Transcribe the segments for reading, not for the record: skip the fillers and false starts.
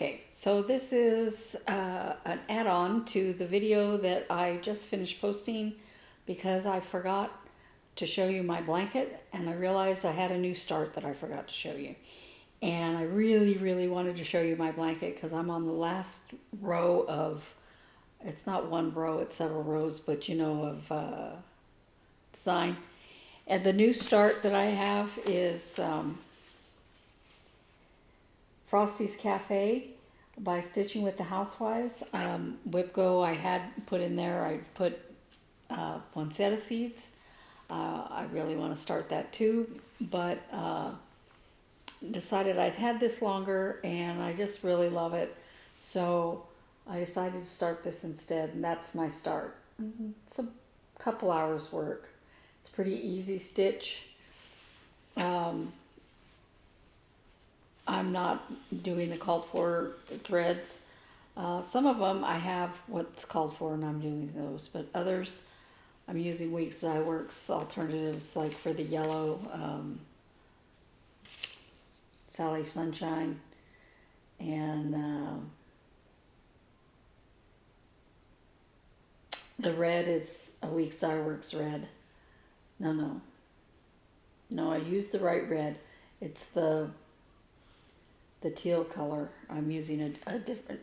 Okay, so this is an add-on to the video that I just finished posting because I forgot to show you my blanket, and I realized I had a new start that I forgot to show you. And I really, really wanted to show you my blanket because I'm on the last row of, it's not one row, it's several rows, but you know, of design. And the new start that I have is Frosty's Cafe by Stitching with the Housewives. Whipco I had put in there. I put poinsettia seeds. I really want to start that too, but decided I'd had this longer and I just really love it. So I decided to start this instead, and that's my start. It's a couple hours work. It's pretty easy stitch. I'm not doing the called for threads. Some of them I have what's called for and I'm doing those, but others I'm using Weeks Dye Works alternatives, like for the yellow Sally Sunshine, and the red is a Weeks Dye Works red. No, I used the right red. It's the teal color. I'm using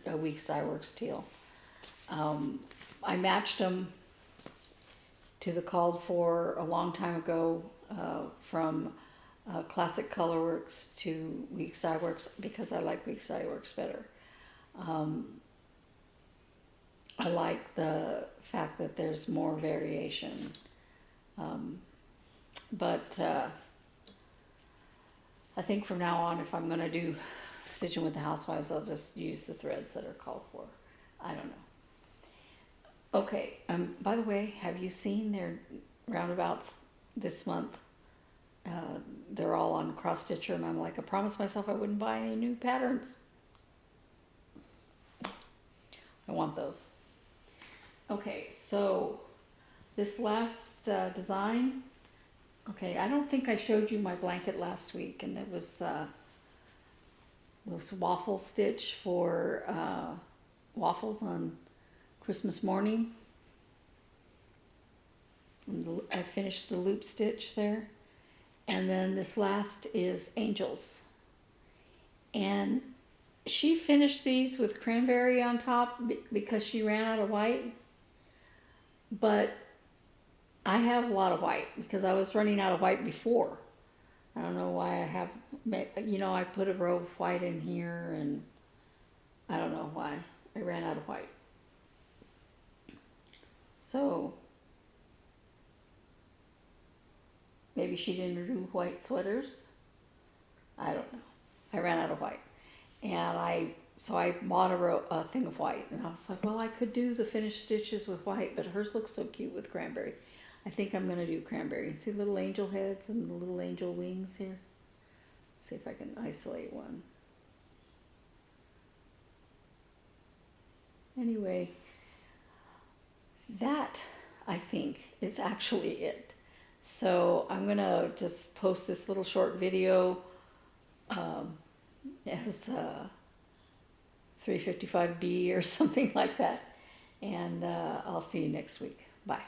a Weeks Dye Works teal. I matched them to the called for a long time ago from Classic Colorworks to Weeks Dye Works because I like Weeks Dye Works better. I like the fact that there's more variation. But I think from now on, if I'm going to do Stitching with the Housewives, I'll just use the threads that are called for. I don't know. Okay, by the way, have you seen their roundabouts this month? They're all on Cross Stitcher, and I'm like, I promised myself I wouldn't buy any new patterns. I want those. Okay, so this last design, okay, I don't think I showed you my blanket last week, and it was waffle stitch for waffles on Christmas morning. And I finished the loop stitch there. And then this last is angels. And she finished these with cranberry on top because she ran out of white. But I have a lot of white because I was running out of white before. I don't know why I have, you know, I put a row of white in here and I don't know why. I ran out of white. So maybe she didn't do white sweaters. I don't know. I ran out of white. And so I bought a thing of white. And I was like, well, I could do the finished stitches with white, but hers looks so cute with cranberry. I think I'm going to do cranberry. And see little angel heads and the little angel wings here? See if I can isolate one. Anyway, that, I think, is actually it. So I'm going to just post this little short video as 355B or something like that. And I'll see you next week. Bye.